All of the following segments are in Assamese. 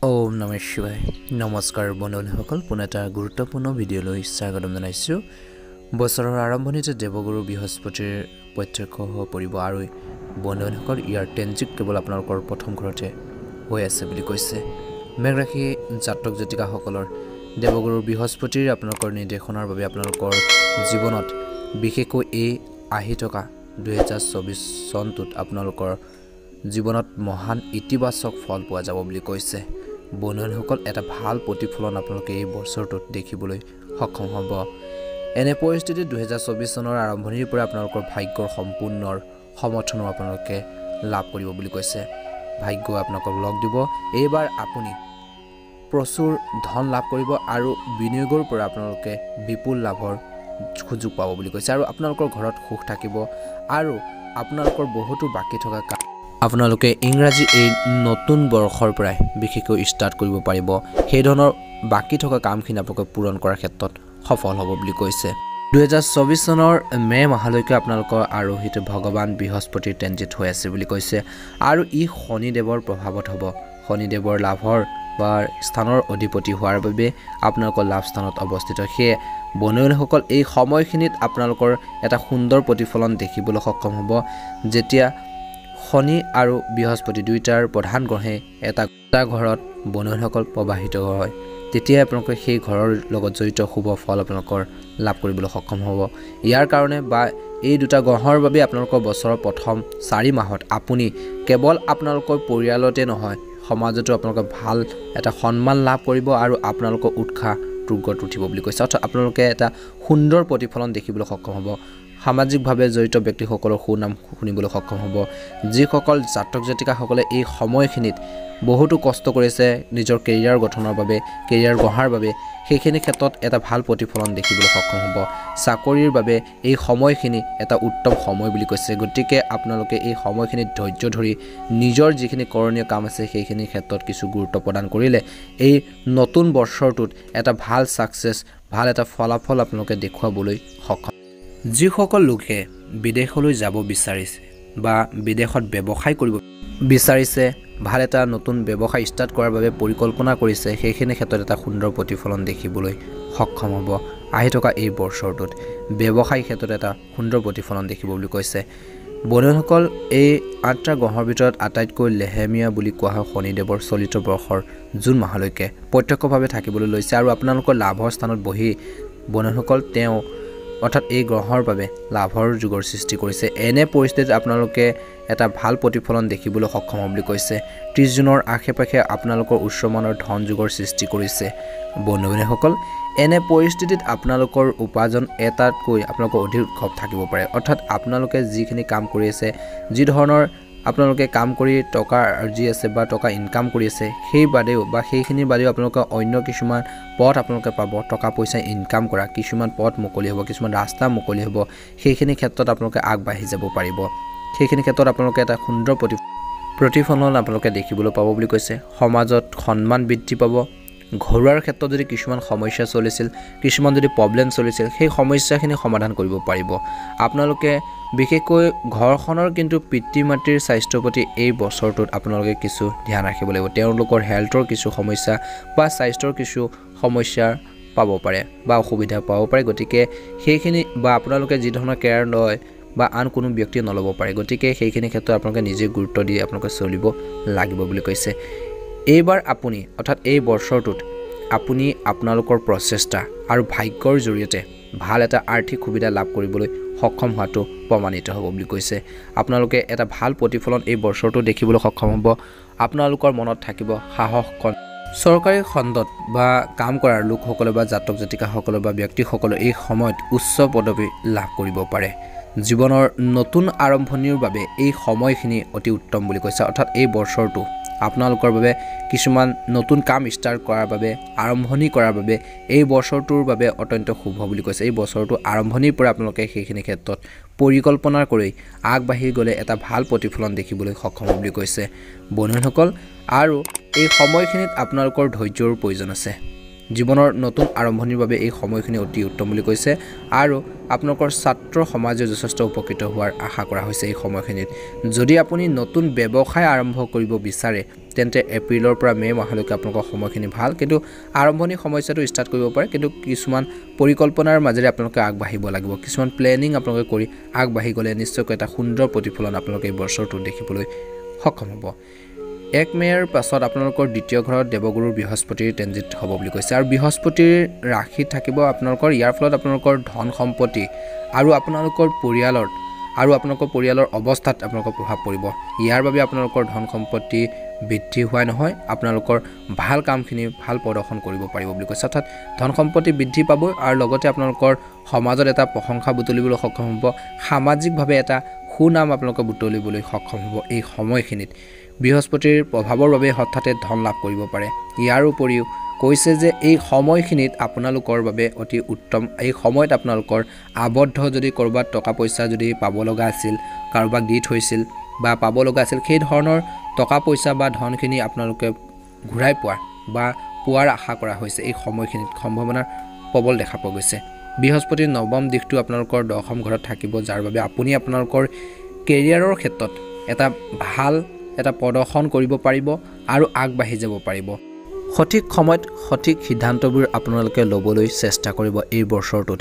ওম নমঃ শিৱায় নমস্কাৰ বন্ধুসকল পুনৰ এটা গুৰুত্বপূৰ্ণ ভিডিঅ'লৈ স্বাগতম জনাইছোঁ বছৰৰ আৰম্ভণিতে দেৱগুৰু বৃহস্পতিৰ প্ৰত্যক্ষ হৈ পৰিব আৰু বন্ধুসকল ইয়াৰ ট্ৰেনজিট কেৱল আপোনালোকৰ প্ৰথম ঘৰতে হৈ আছে বুলি কৈছে মেঘ ৰাশি জাতক জাতিকাসকলৰ দেৱগুৰু বৃহস্পতিৰ আপোনালোকৰ নিৰ্দেশনাৰ বাবে আপোনালোকৰ জীৱনত বিশেষকৈ এই আহি থকা 2024 চনটোত আপোনালোকৰ জীৱনত মহান ইতিবাচক ফল পোৱা যাব বুলি কৈছে বন্ধুসকল এটা ভাল প্ৰতিফলন আপোনালোকে এই বছৰটোত দেখিবলৈ সক্ষম হ'ব এনে পৰিস্থিতিত 2024 চনৰ আৰম্ভণিৰ পৰা আপোনালোকৰ ভাগ্যৰ সম্পূৰ্ণ সমৰ্থন আপোনালোকে লাভ কৰিব বুলি কৈছে ভাগ্য আপোনালোকক লগ দিব এইবাৰ আপুনি প্ৰচুৰ ধন লাভ কৰিব আৰু বিনিয়োগৰ পৰা আপোনালোকে বিপুল লাভৰ সুযোগ পাব বুলি কৈছে আৰু আপোনালোকৰ ঘৰত সুখ থাকিব আৰু আপোনালোকৰ বহুতো বাকি থকা কাম আপোনালোকে ইংৰাজী এই নতুন বৰ্ষৰ পৰাই বিশেষকৈ ষ্টাৰ্ট কৰিব পাৰিব সেই ধৰণৰ বাকি থকা কামখিনি আপোনালোকে পূৰণ কৰাৰ ক্ষেত্ৰত সফল হ'ব বুলি কৈছে 2024 চনৰ মে মাহলৈকে আপোনালোকৰ আৰু হিতে ভগৱান বৃহস্পতিৰ ট্ৰেনজিট হৈ আছে বুলি কৈছে আৰু ই শনিদেৱৰ প্ৰভাৱত হ'ব শনিদেৱৰ লাভৰ বা স্থানৰ অধিপতি হোৱাৰ বাবে আপোনালোকৰ লাভ স্থানত অৱস্থিত সেয়ে বন্ধুসকল এই সময়খিনিত আপোনালোকৰ এটা সুন্দৰ প্ৰতিফলন দেখিবলৈ সক্ষম হ'ব যেতিয়া শনি আৰু বৃহস্পতি দুইটাৰ প্ৰধান গ্ৰহে এটা ঘৰত বন্ধুসকল প্ৰবাহিত হয় তেতিয়া আপোনালোকে সেই ঘৰৰ লগত জড়িত শুভ ফল আপোনালোকৰ লাভ কৰিবলৈ সক্ষম হ'ব ইয়াৰ কাৰণে বা এই দুটা গ্ৰহৰ বাবে আপোনালোকৰ বছৰৰ প্ৰথম 4 মাহত আপুনি কেৱল আপোনালোকৰ পৰিয়ালতে নহয় সমাজতো আপোনালোকে ভাল এটা সন্মান লাভ কৰিব আৰু আপোনালোকৰ উৎসাহ তুৰ্গত উঠিব বুলি কৈছে অৰ্থাৎ আপোনালোকে এটা সুন্দৰ প্ৰতিফলন দেখিবলৈ সক্ষম হ'ব সামাজিকভাৱে জড়িত ব্যক্তিসকলৰ সুনাম শুনিবলৈ সক্ষম হ'ব যিসকল জাতক জাতিকাসকলে এই সময়খিনিত বহুতো কষ্ট কৰিছে নিজৰ কেৰিয়াৰ গঠনৰ বাবে কেৰিয়াৰ গঢ়াৰ বাবে সেইখিনি ক্ষেত্ৰত এটা ভাল প্ৰতিফলন দেখিবলৈ সক্ষম হ'ব চাকৰিৰ বাবে এই সময়খিনি এটা উত্তম সময় বুলি কৈছে গতিকে আপোনালোকে এই সময়খিনিত ধৈৰ্য ধৰি নিজৰ যিখিনি কৰণীয় কাম আছে সেইখিনি ক্ষেত্ৰত কিছু গুৰুত্ব প্ৰদান কৰিলে এই নতুন বছৰটোত এটা ভাল সাকসেস ভাল এটা ফলাফল আপোনালোকে দেখুৱাবলৈ সক্ষম যিসকল লোকে বিদেশলৈ যাব বিচাৰিছে বা বিদেশত ব্যৱসায় কৰিব বিচাৰিছে ভাল এটা নতুন ব্যৱসায় ষ্টাৰ্ট কৰাৰ বাবে পৰিকল্পনা কৰিছে সেইখিনি ক্ষেত্ৰত এটা সুন্দৰ প্ৰতিফলন দেখিবলৈ সক্ষম হ'ব আহি থকা এই বছৰটোত ব্যৱসায় ক্ষেত্ৰত এটা সুন্দৰ প্ৰতিফলন দেখিব বুলি কৈছে বন্ধুসকল এই 8টা গ্ৰহৰ ভিতৰত আটাইতকৈ লেহেমীয়া বুলি কোৱা হয় শনিদেৱৰ চলিত বৰ্ষৰ জুন মাহলৈকে প্ৰত্যক্ষভাৱে থাকিবলৈ লৈছে আৰু আপোনালোকৰ লাভৰ স্থানত বহি বন্ধুসকল তেওঁ অৰ্থাৎ এই গ্ৰহৰ বাবে লাভৰ যুগৰ সৃষ্টি কৰিছে এনে পৰিস্থিতিত আপোনালোকে এটা ভাল প্ৰতিফলন দেখিবলৈ সক্ষম হ'ব বুলি কৈছে 30 জুনৰ আশে-পাশে আপোনালোকৰ উচ্চমানৰ ধন যুগৰ সৃষ্টি কৰিছে বন্ধুসকল এনে পৰিস্থিতিত আপোনালোকৰ উপাৰ্জন এটাতকৈ আপোনালোকৰ অধিক উৎসৱ থাকিব পাৰে অৰ্থাৎ আপোনালোকে যিখিনি কাম কৰি আছে যি ধৰণৰ আপোনালোকে কাম কৰি টকা আৰ্জি আছে বা টকা ইনকাম কৰি আছে সেই বাদেও বা সেইখিনি বাদেও আপোনালোকে অন্য কিছুমান পথ আপোনালোকে পাব টকা পইচা ইনকাম কৰা কিছুমান পথ মুকলি হ'ব কিছুমান ৰাস্তা মুকলি হ'ব সেইখিনি ক্ষেত্ৰত আপোনালোকে আগবাঢ়ি যাব পাৰিব সেইখিনি ক্ষেত্ৰত আপোনালোকে এটা সুন্দৰ প্ৰতিফলন আপোনালোকে দেখিবলৈ পাব বুলি কৈছে সমাজত সন্মান বৃদ্ধি পাব ঘৰুৱাৰ ক্ষেত্ৰত যদি কিছুমান সমস্যা চলিছিল কিছুমান যদি প্ৰবলেম চলিছিল সেই সমস্যাখিনি সমাধান কৰিব পাৰিব আপোনালোকে বিশেষকৈ ঘৰখনৰ কিন্তু পিতৃ মাতৃৰ স্বাস্থ্যৰ প্ৰতি এই বছৰটোত আপোনালোকে কিছু ধ্যান ৰাখিব লাগিব তেওঁলোকৰ হেলথৰ কিছু সমস্যা বা স্বাস্থ্যৰ কিছু সমস্যা পাব পাৰে বা অসুবিধা পাব পাৰে গতিকে সেইখিনি বা আপোনালোকে যি ধৰণৰ কেয়াৰ লয় বা আন কোনো ব্যক্তি নলব পাৰে গতিকে সেইখিনি ক্ষেত্ৰত আপোনালোকে নিজে গুৰুত্ব দি আপোনালোকে চলিব লাগিব বুলি কৈছে এইবাৰ আপুনি অৰ্থাৎ এই বছৰটোত আপুনি আপোনালোকৰ প্ৰচেষ্টা আৰু ভাগ্যৰ জৰিয়তে ভাল এটা আৰ্থিক সুবিধা লাভ কৰিবলৈ সক্ষম হোৱাটো প্ৰমাণিত হ'ব বুলি কৈছে আপোনালোকে এটা ভাল প্ৰতিফলন এই বছৰটো দেখিবলৈ সক্ষম হ'ব আপোনালোকৰ মনত থাকিব সাহস চৰকাৰী খণ্ডত বা কাম কৰাৰ লোকসকলে বা জাতক জাতিকাসকলে বা ব্যক্তিসকলে এই সময়ত উচ্চ পদবী লাভ কৰিব পাৰে জীৱনৰ নতুন আৰম্ভণিৰ বাবে এই সময়খিনি অতি উত্তম বুলি কৈছে অৰ্থাৎ এই বছৰটো আপোনালোকৰ বাবে কিছুমান নতুন কাম ষ্টাৰ্ট কৰাৰ বাবে আৰম্ভণি কৰাৰ বাবে এই বছৰটোৰ বাবে অত্যন্ত শুভ বুলি কৈছে এই বছৰটো আৰম্ভণিৰ পৰা আপোনালোকে সেইখিনি ক্ষেত্ৰত পৰিকল্পনা কৰি আগবাঢ়ি গ'লে এটা ভাল প্ৰতিফলন দেখিবলৈ সক্ষম হ'ব বুলি কৈছে বন্ধুসকল আৰু এই সময়খিনিত আপোনালোকৰ ধৈৰ্যৰ প্ৰয়োজন আছে জীৱনৰ নতুন আৰম্ভণিৰ বাবে এই সময়খিনি অতি উত্তম বুলি কৈছে আৰু আপোনালোকৰ ছাত্ৰ সমাজে যথেষ্ট উপকৃত হোৱাৰ আশা কৰা হৈছে এই সময়খিনিত যদি আপুনি নতুন ব্যৱসায় আৰম্ভ কৰিব বিচাৰে তেন্তে এপ্ৰিলৰ পৰা মে মাহলৈকে আপোনালোকৰ সময়খিনি ভাল কিন্তু আৰম্ভণি সমস্যাটো ষ্টাৰ্ট কৰিব পাৰে কিন্তু কিছুমান পৰিকল্পনাৰ মাজেৰে আপোনালোকে আগবাঢ়িব লাগিব কিছুমান প্লেনিং আপোনালোকে কৰি আগবাঢ়ি গ'লে নিশ্চয়কৈ এটা সুন্দৰ প্ৰতিফলন আপোনালোকে এই বছৰটো দেখিবলৈ সক্ষম হ'ব 1 মেৰ পাছত আপোনালোকৰ দ্বিতীয় ঘৰত দেৱগুৰুৰ বৃহস্পতিৰ ট্ৰেনজিট হ'ব বুলি কৈছে আৰু বৃহস্পতিৰ ৰাশিত থাকিব আপোনালোকৰ ইয়াৰ ফলত আপোনালোকৰ ধন সম্পত্তি আৰু আপোনালোকৰ পৰিয়ালৰ অৱস্থাত আপোনালোকৰ প্ৰভাৱ পৰিব ইয়াৰ বাবে আপোনালোকৰ ধন সম্পত্তি বৃদ্ধি হোৱা নহয় আপোনালোকৰ ভাল কামখিনি ভাল প্ৰদৰ্শন কৰিব পাৰিব বুলি কৈছে অৰ্থাৎ ধন সম্পত্তি বৃদ্ধি পাব আৰু লগতে আপোনালোকৰ সমাজত এটা প্ৰশংসা বুটলিবলৈ সক্ষম হ'ব সামাজিকভাৱে এটা সুনাম আপোনালোকে বুটলিবলৈ সক্ষম হ'ব এই সময়খিনিত বৃহস্পতিৰ প্ৰভাৱৰ বাবে হঠাতে ধন লাভ কৰিব পাৰে ইয়াৰ উপৰিও কৈছে যে এই সময়খিনিত আপোনালোকৰ বাবে অতি উত্তম এই সময়ত আপোনালোকৰ আবদ্ধ যদি কৰবাত টকা পইচা যদি পাব লগা আছিল কাৰোবাক দি থৈছিল বা পাব লগা আছিল সেই ধৰণৰ টকা পইচা বা ধনখিনি আপোনালোকে ঘূৰাই পোৱাৰ আশা কৰা হৈছে এই সময়খিনিত সম্ভাৱনাৰ প্ৰবল দেখা পোৱা গৈছে বৃহস্পতিৰ নৱম দিশটো আপোনালোকৰ দশম ঘৰত থাকিব যাৰ বাবে আপুনি আপোনালোকৰ কেৰিয়াৰৰ ক্ষেত্ৰত এটা প্ৰদৰ্শন কৰিব পাৰিব আৰু আগবাঢ়ি যাব পাৰিব সঠিক সময়ত সঠিক সিদ্ধান্তবোৰ আপোনালোকে ল'বলৈ চেষ্টা কৰিব এই বছৰটোত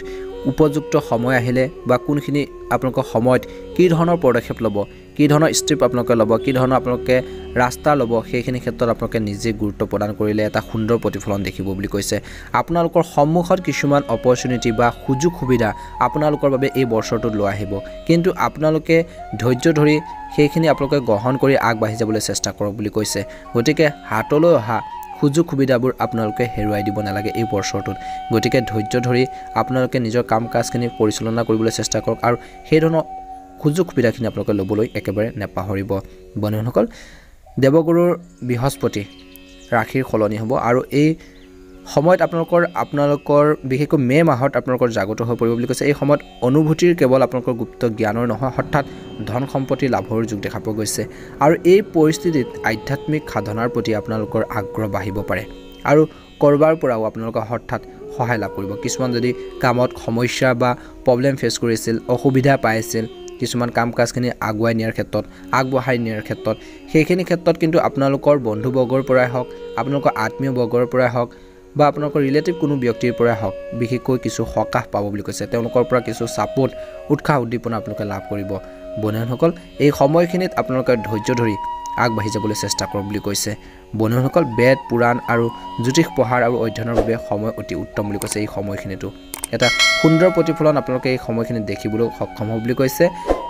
উপযুক্ত সময় আহিলে বা কোনখিনি আপোনালোকৰ সময়ত কি ধৰণৰ পদক্ষেপ ল'ব কি ধৰণৰ ষ্টেপ আপোনালোকে ল'ব কি ধৰণৰ আপোনালোকে ৰাস্তা ল'ব সেইখিনি ক্ষেত্ৰত আপোনালোকে নিজে গুৰুত্ব প্ৰদান কৰিলে এটা সুন্দৰ প্ৰতিফলন দেখিব বুলি কৈছে আপোনালোকৰ সন্মুখত কিছুমান অপৰচুনিটি বা সুযোগ সুবিধা আপোনালোকৰ বাবে এই বছৰটোত লৈ আহিব কিন্তু আপোনালোকে ধৈৰ্য ধৰি সেইখিনি আপোনালোকে গ্ৰহণ কৰি আগবাঢ়ি যাবলৈ চেষ্টা কৰক বুলি কৈছে গতিকে হাতলৈ অহা সুযোগ সুবিধাবোৰ আপোনালোকে হেৰুৱাই দিব নালাগে এই বছৰটোত গতিকে ধৈৰ্য ধৰি আপোনালোকে নিজৰ কাম কাজখিনি পৰিচালনা কৰিবলৈ চেষ্টা কৰক আৰু সেই ধৰণৰ সুযোগ সুবিধাখিনি আপোনালোকে ল'বলৈ একেবাৰে নেপাহৰিব বন্ধুসকল দেৱগুৰুৰ বৃহস্পতি ৰাশিৰ সলনি হ'ব আৰু এই সময়ত আপোনালোকৰ বিশেষকৈ মে মাহত আপোনালোকৰ জাগত হৈ পৰিব বুলি কৈছে এই সময়ত অনুভূতিৰ কেৱল আপোনালোকৰ গুপ্ত জ্ঞানৰ নহয় হঠাৎ ধন সম্পত্তি লাভৰ যোগ দেখা পোৱা গৈছে আৰু এই পৰিস্থিতিত আধ্যাত্মিক সাধনাৰ প্ৰতি আপোনালোকৰ আগ্ৰহ বাঢ়িব পাৰে আৰু কৰবাৰ পৰাও আপোনালোকে হঠাৎ সহায় লাভ কৰিব কিছুমান যদি কামত সমস্যা বা প্ৰব্লেম ফেচ কৰিছিল অসুবিধা পাইছিল কিছুমান কাম কাজখিনি আগবঢ়াই নিয়াৰ ক্ষেত্ৰত সেইখিনি ক্ষেত্ৰত কিন্তু আপোনালোকৰ বন্ধুবৰ্গৰ পৰাই হওক আপোনালোকৰ আত্মীয় বৰ্গৰ পৰাই হওক বা আপোনালোকৰ ৰিলেটিভ কোনো ব্যক্তিৰ পৰাই হওক বিশেষকৈ কিছু সকাহ পাব বুলি কৈছে তেওঁলোকৰ পৰা কিছু ছাপোৰ্ট উৎসাহ উদ্দীপনা আপোনালোকে লাভ কৰিব বন্ধুসকল এই সময়খিনিত আপোনালোকে ধৈৰ্য ধৰি আগবাঢ়ি যাবলৈ চেষ্টা কৰক বুলি কৈছে বন্ধুসকল বেদ পুৰাণ আৰু জ্যোতিষ পঢ়াৰ আৰু অধ্যয়নৰ বাবে সময় অতি উত্তম বুলি কৈছে এই সময়খিনিতো এটা সুন্দৰ প্ৰতিফলন আপোনালোকে এই সময়খিনিত দেখিবলৈ সক্ষম হ'ব বুলি কৈছে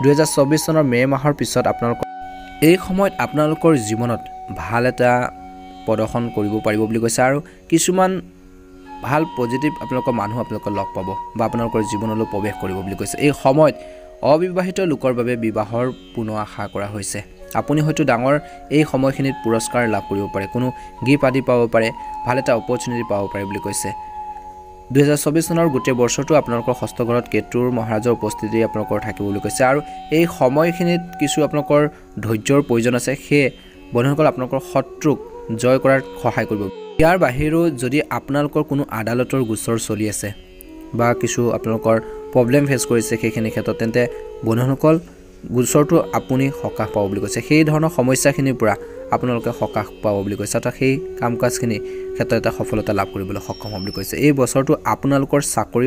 2024 চনৰ মে মাহৰ পিছত এই সময়ত আপোনালোকৰ জীৱনত ভাল এটা প্ৰদৰ্শন কৰিব পাৰিব বুলি কৈছে আৰু কিছুমান ভাল পজিটিভ আপোনালোকৰ মানুহ আপোনালোকে লগ পাব বা আপোনালোকৰ জীৱনলৈ প্ৰৱেশ কৰিব বুলি কৈছে এই সময়ত অবিবাহিত লোকৰ বাবে বিবাহৰ পুনৰ আশা কৰা হৈছে আপুনি হয়তো ডাঙৰ এই সময়খিনিত পুৰস্কাৰ লাভ কৰিব পাৰে কোনো গিফ্ট আদি পাব পাৰে ভাল এটা অপৰচুনিটি পাব পাৰে বুলি কৈছে 2024 চনৰ গোটেই বছৰটো আপোনালোকৰ ষষ্ঠ ঘৰত কেতুৰ মহাৰাজৰ উপস্থিতি আপোনালোকৰ থাকিব বুলি কৈছে আৰু এই সময়খিনিত কিছু আপোনালোকৰ ধৈৰ্যৰ প্ৰয়োজন আছে সেই বন্ধুসকল আপোনালোকৰ শত্ৰুক জয় কৰাত সহায় কৰিব ইয়াৰ বাহিৰেও যদি আপোনালোকৰ কোনো আদালতৰ গোচৰ চলি আছে বা কিছু আপোনালোকৰ প্ৰব্লেম ফেচ কৰিছে সেইখিনি ক্ষেত্ৰত তেন্তে বন্ধুসকল গোচৰটো আপুনি সকাহ পাব বুলি কৈছে সেই ধৰণৰ সমস্যাখিনিৰ পৰা আপোনালোকে সকাহ পাব বুলি কৈছে অৰ্থাৎ সেই কাম কাজখিনি ক্ষেত্ৰত এটা সফলতা লাভ কৰিবলৈ সক্ষম হ'ব বুলি কৈছে এই বছৰটো আপোনালোকৰ চাকৰি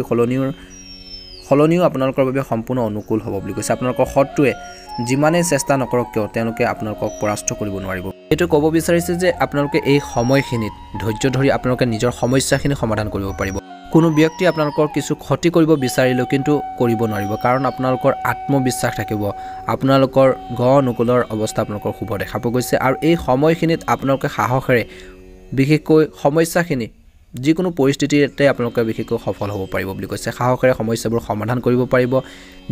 সলনিও আপোনালোকৰ বাবে সম্পূৰ্ণ অনুকূল হ'ব বুলি কৈছে আপোনালোকৰ শত্ৰুৱে যিমানেই চেষ্টা নকৰক কিয় তেওঁলোকে আপোনালোকক পৰাস্ত কৰিব নোৱাৰিব এইটো ক'ব বিচাৰিছে যে আপোনালোকে এই সময়খিনিত ধৈৰ্য ধৰি আপোনালোকে নিজৰ সমস্যাখিনি সমাধান কৰিব পাৰিব কোনো ব্যক্তি আপোনালোকৰ কিছু ক্ষতি কৰিব বিচাৰিলেও কিন্তু কৰিব নোৱাৰিব কাৰণ আপোনালোকৰ আত্মবিশ্বাস থাকিব আপোনালোকৰ অনুকূলৰ অৱস্থা আপোনালোকৰ শুভ দেখা পোৱা গৈছে আৰু এই সময়খিনিত আপোনালোকে সাহসেৰে বিশেষকৈ সমস্যাখিনি যিকোনো পৰিস্থিতিতে আপোনালোকে বিশেষকৈ সফল হ'ব পাৰিব বুলি কৈছে সাহসেৰে সমস্যাবোৰ সমাধান কৰিব পাৰিব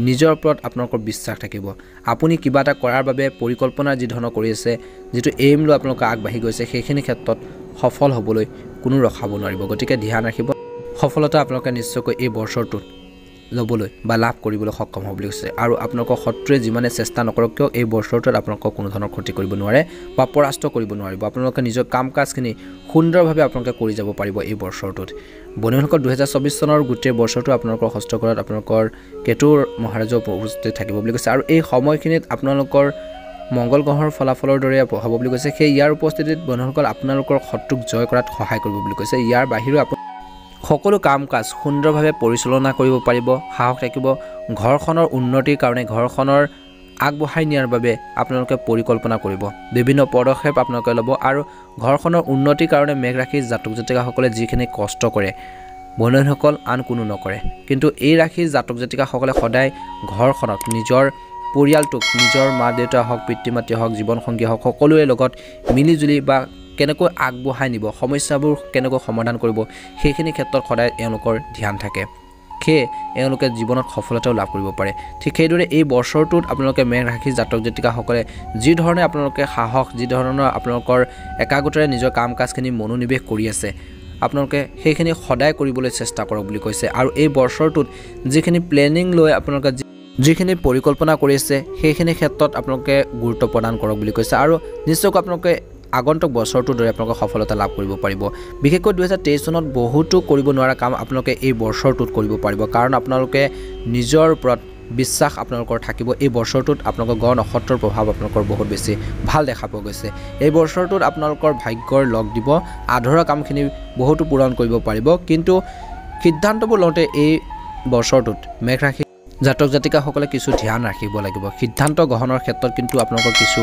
নিজৰ ওপৰত আপোনালোকৰ বিশ্বাস থাকিব আপুনি কিবা এটা কৰাৰ বাবে পৰিকল্পনা যি ধৰণৰ কৰি আছে যিটো এইম লৈ আপোনালোকে আগবাঢ়ি গৈছে সেইখিনি ক্ষেত্ৰত সফল হ'বলৈ কোনো ৰখাব নোৱাৰিব গতিকে ধ্যান ৰাখিব সফলতা আপোনালোকে নিশ্চয়কৈ এই বছৰটোত ল'বলৈ বা লাভ কৰিবলৈ সক্ষম হ'ব বুলি কৈছে আৰু আপোনালোকৰ শত্ৰুৱে যিমানে চেষ্টা নকৰক কিয় এই বছৰটোত আপোনালোকক কোনো ধৰণৰ ক্ষতি কৰিব নোৱাৰে বা পৰাস্ত কৰিব নোৱাৰিব আপোনালোকে নিজৰ কাম কাজখিনি সুন্দৰভাৱে আপোনালোকে কৰি যাব পাৰিব এই বছৰটোত বন্ধুসকল 2024 চনৰ গোটেই বছৰটো আপোনালোকৰ ষষ্ঠ ঘৰত আপোনালোকৰ কেতুৰ মহাৰাজৰ উপস্থিত থাকিব বুলি কৈছে আৰু এই সময়খিনিত আপোনালোকৰ মংগল গ্ৰহৰ ফলাফলৰ দৰে হ'ব বুলি কৈছে সেই ইয়াৰ উপস্থিতিত বন্ধুসকল আপোনালোকৰ শত্ৰুক জয় কৰাত সহায় কৰিব বুলি কৈছে ইয়াৰ বাহিৰেও সকলো কাম কাজ সুন্দৰভাৱে পৰিচালনা কৰিব পাৰিব সাহস থাকিব ঘৰখনৰ উন্নতিৰ কাৰণে ঘৰখনৰ আগবঢ়াই নিয়াৰ বাবে আপোনালোকে পৰিকল্পনা কৰিব বিভিন্ন পদক্ষেপ আপোনালোকে ল'ব আৰু ঘৰখনৰ উন্নতিৰ কাৰণে মেঘ ৰাশিৰ জাতক জাতিকাসকলে যিখিনি কষ্ট কৰে বন্ধুসকল আন কোনো নকৰে কিন্তু এই ৰাশিৰ জাতক জাতিকাসকলে সদায় ঘৰখনক নিজৰ পৰিয়ালটোক নিজৰ মা দেউতা হওক পিতৃ মাতৃ হওক জীৱন সংগী হওক সকলোৰে লগত মিলিজুলি বা কেনেকৈ আগবঢ়াই নিব সমস্যাবোৰ কেনেকৈ সমাধান কৰিব সেইখিনি ক্ষেত্ৰত সদায় এওঁলোকৰ ধ্যান থাকে সেয়ে এওঁলোকে জীৱনত সফলতাও লাভ কৰিব পাৰে ঠিক সেইদৰে এই বছৰটোত আপোনালোকে মেঘ ৰাশিৰ জাতক জাতিকাসকলে যি ধৰণে আপোনালোকে সাহস যি ধৰণৰ আপোনালোকৰ একাগ্ৰতাৰে নিজৰ কাম কাজখিনি মনোনিৱেশ কৰি আছে আপোনালোকে সেইখিনি সদায় কৰিবলৈ চেষ্টা কৰক বুলি কৈছে আৰু এই বছৰটোত যিখিনি প্লেনিং লৈ আপোনালোকে যিখিনি পৰিকল্পনা কৰি আছে সেইখিনি ক্ষেত্ৰত আপোনালোকে গুৰুত্ব প্ৰদান কৰক বুলি কৈছে আৰু নিশ্চয়কৈ আপোনালোকে আগন্তুক বছৰটোৰ দৰে আপোনালোকে সফলতা লাভ কৰিব পাৰিব বিশেষকৈ 2023 চনত বহুতো কৰিব নোৱাৰা কাম আপোনালোকে এই বছৰটোত কৰিব পাৰিব কাৰণ আপোনালোকে নিজৰ ওপৰত বিশ্বাস আপোনালোকৰ থাকিব এই বছৰটোত আপোনালোকৰ গ্ৰহ নক্ষত্ৰৰ প্ৰভাৱ আপোনালোকৰ বহুত বেছি ভাল দেখা পোৱা গৈছে এই বছৰটোত আপোনালোকৰ ভাগ্যৰ লগ দিব আধৰুৱা কামখিনি বহুতো পূৰণ কৰিব পাৰিব কিন্তু সিদ্ধান্তবোৰ লওঁতে এই বছৰটোত মেঘ ৰাশি জাতক জাতিকাসকলে কিছু ধ্যান ৰাখিব লাগিব সিদ্ধান্ত গ্ৰহণৰ ক্ষেত্ৰত কিন্তু আপোনালোকৰ কিছু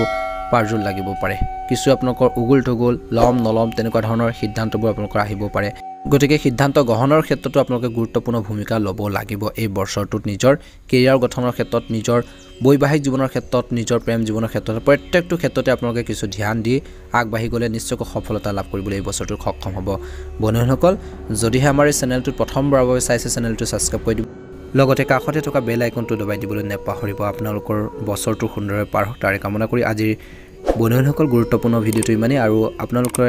পাৰজুল লাগিব পাৰে কিছু আপোনালোকৰ উগুল ঠুগুল লম নলম তেনেকুৱা ধৰণৰ সিদ্ধান্তবোৰ আপোনালোকৰ আহিব পাৰে গতিকে সিদ্ধান্ত গ্ৰহণৰ ক্ষেত্ৰতো আপোনালোকে গুৰুত্বপূৰ্ণ ভূমিকা ল'ব লাগিব এই বছৰটোত নিজৰ কেৰিয়াৰ গঠনৰ ক্ষেত্ৰত নিজৰ বৈবাহিক জীৱনৰ ক্ষেত্ৰত নিজৰ প্ৰেম জীৱনৰ ক্ষেত্ৰত প্ৰত্যেকটো ক্ষেত্ৰতে আপোনালোকে কিছু ধ্যান দি আগবাঢ়ি গ'লে নিশ্চয়কৈ সফলতা লাভ কৰিবলৈ এই বছৰটোত সক্ষম হ'ব বন্ধুসকল যদিহে আমাৰ এই চেনেলটোত প্ৰথমবাৰৰ বাবে চাইছে চেনেলটো ছাবস্ক্ৰাইব কৰি দিব লগতে কাষতে থকা বেল আইকনটো দবাই দিবলৈ নেপাহৰিব আপোনালোকৰ বছৰটো সুন্দৰভাৱে পাৰ হওক তাৰে কামনা কৰি আজিৰ বন্ধুসকল গুৰুত্বপূৰ্ণ ভিডিঅ'টো ইমানেই আৰু আপোনালোকৰ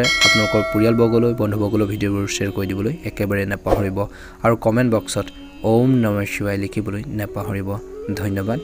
পৰিয়ালবৰ্গলৈ বন্ধুবৰ্গলৈ ভিডিঅ'বোৰ শ্বেয়াৰ কৰি দিবলৈ একেবাৰে নেপাহৰিব আৰু কমেণ্ট বক্সত ওম নমঃ শিৱায় লিখিবলৈ নেপাহৰিব ধন্যবাদ